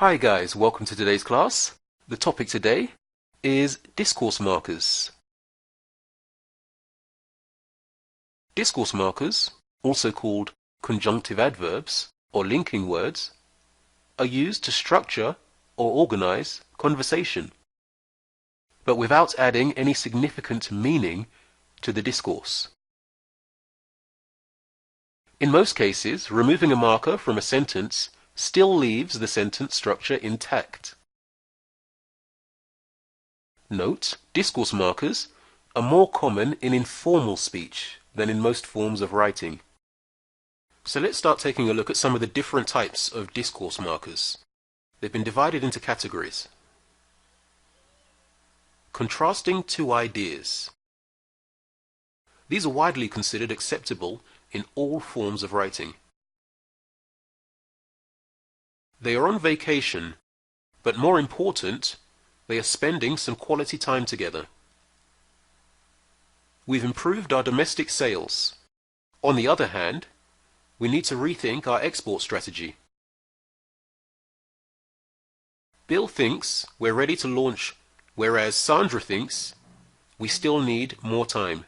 Hi guys, welcome to today's class. The topic today is discourse markers. Discourse markers, also called conjunctive adverbs or linking words, are used to structure or organize conversation, but without adding any significant meaning to the discourse. In most cases, removing a marker from a sentence still leaves the sentence structure intact. Note, discourse markers are more common in informal speech than in most forms of writing. So let's start taking a look at some of the different types of discourse markers. They've been divided into categories. Contrasting two ideas. These are widely considered acceptable in all forms of writing. They are on vacation, but more important, they are spending some quality time together. We've improved our domestic sales. On the other hand, we need to rethink our export strategy. Bill thinks we're ready to launch, whereas Sandra thinks we still need more time.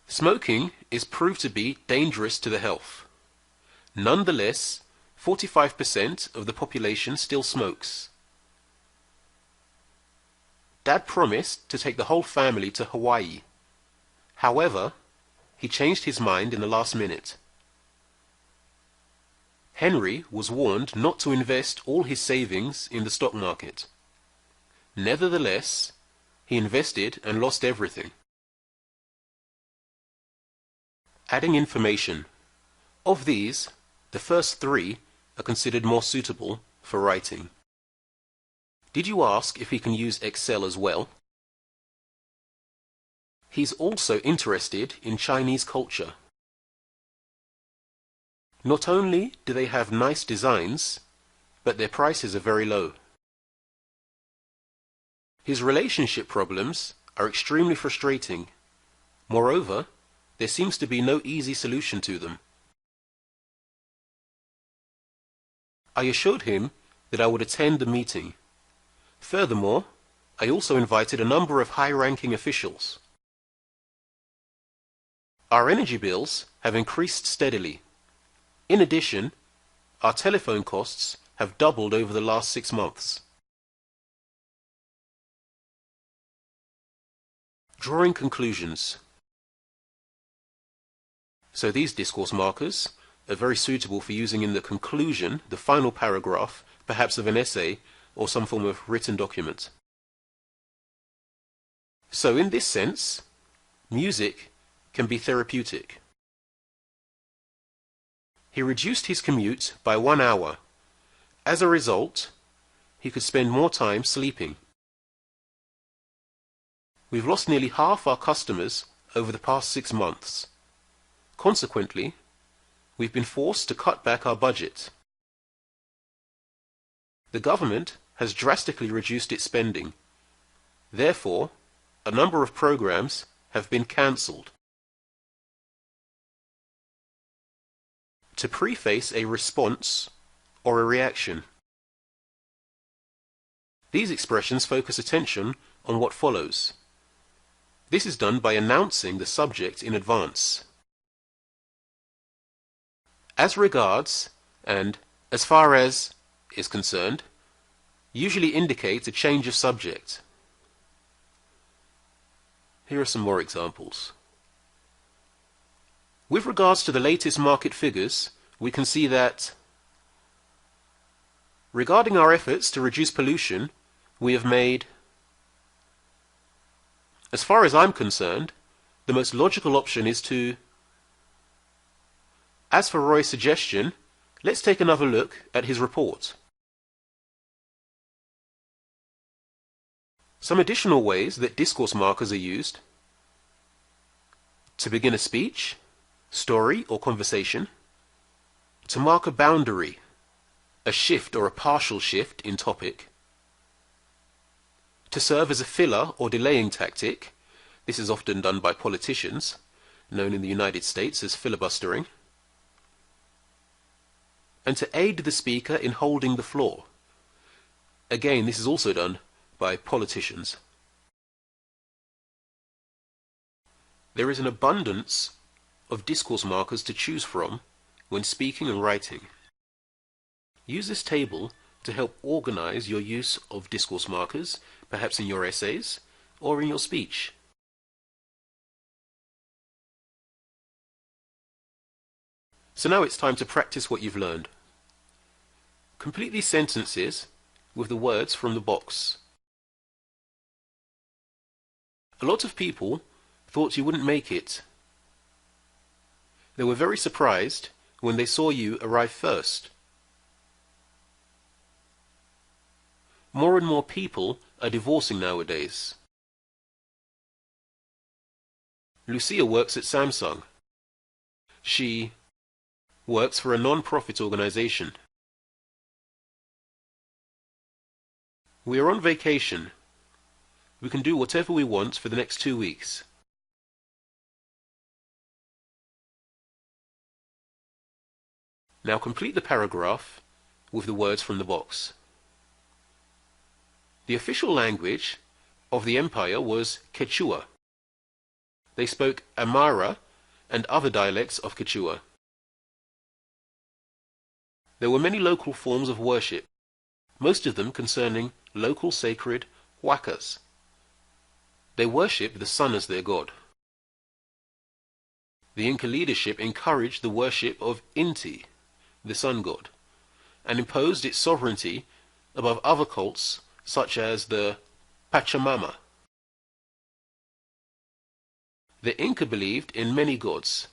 Smoking is proved to be dangerous to the health. Nonetheless, 45% of the population still smokes. Dad promised to take the whole family to Hawaii. However, he changed his mind in the last minute. Henry was warned not to invest all his savings in the stock market. Nevertheless, he invested and lost everything. Adding information. Of these, the first three are considered more suitable for writing. Did you ask if he can use Excel as well? He's also interested in Chinese culture. Not only do they have nice designs, but their prices are very low. His relationship problems are extremely frustrating. Moreover, there seems to be no easy solution to them. I assured him that I would attend the meeting. Furthermore, I also invited a number of high-ranking officials. Our energy bills have increased steadily. In addition, our telephone costs have doubled over the last 6 months. Drawing conclusions. So these discourse markers are very suitable for using in the conclusion, the final paragraph, perhaps of an essay or some form of written document. So in this sense, music can be therapeutic. He reduced his commute by 1 hour. As a result, he could spend more time sleeping. We've lost nearly half our customers over the past 6 months. Consequently, we've been forced to cut back our budget. The government has drastically reduced its spending. Therefore, a number of programs have been cancelled. To preface a response or a reaction. These expressions focus attention on what follows. This is done by announcing the subject in advance. As regards and as far as is concerned usually indicate a change of subject. Here are some more examples. With regards to the latest market figures, we can see that regarding our efforts to reduce pollution, we have made, as far as I'm concerned, the most logical option is to. As for Roy's suggestion, let's take another look at his report. Some additional ways that discourse markers are used: to begin a speech, story or conversation, to mark a boundary, a shift or a partial shift in topic, to serve as a filler or delaying tactic. This is often done by politicians, known in the United States as filibustering. and to aid the speaker in holding the floor. Again, this is also done by politicians. There is an abundance of discourse markers to choose from when speaking and writing. Use this table to help organize your use of discourse markers, perhaps in your essays or in your speech. So now it's time to practice what you've learned. Complete these sentences with the words from the box. A lot of people thought you wouldn't make it. They were very surprised when they saw you arrive first. More and more people are divorcing nowadays. Lucia works at Samsung. She works for a non-profit organization. We are on vacation. We can do whatever we want for the next 2 weeks. Now complete the paragraph with the words from the box. The official language of the empire was Quechua. They spoke Aymara and other dialects of Quechua. There were many local forms of worship, most of them concerning local sacred huacas. They worshipped the sun as their god. The Inca leadership encouraged the worship of Inti, the sun god, and imposed its sovereignty above other cults such as the Pachamama. The Inca believed in many gods.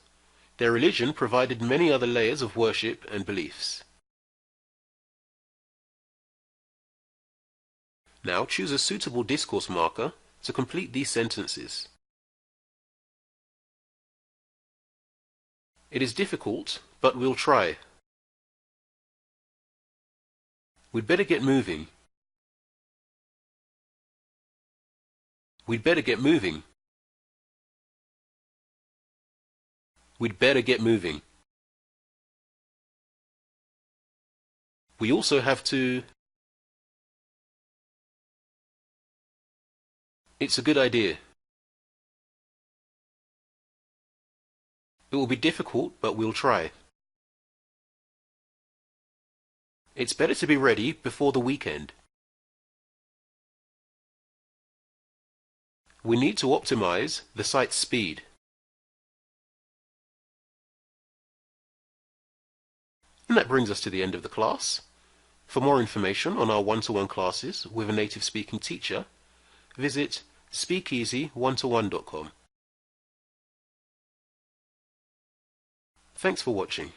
Their religion provided many other layers of worship and beliefs. Now choose a suitable discourse marker to complete these sentences. It is difficult, but we'll try. We'd better get moving. We'd better get moving. We'd better get moving. We also have to... It's a good idea. It will be difficult, but we'll try. It's better to be ready before the weekend. We need to optimize the site's speed. And that brings us to the end of the class. For more information on our one-to-one classes with a native speaking teacher, visit speakeasy1to1.com. Thanks for watching.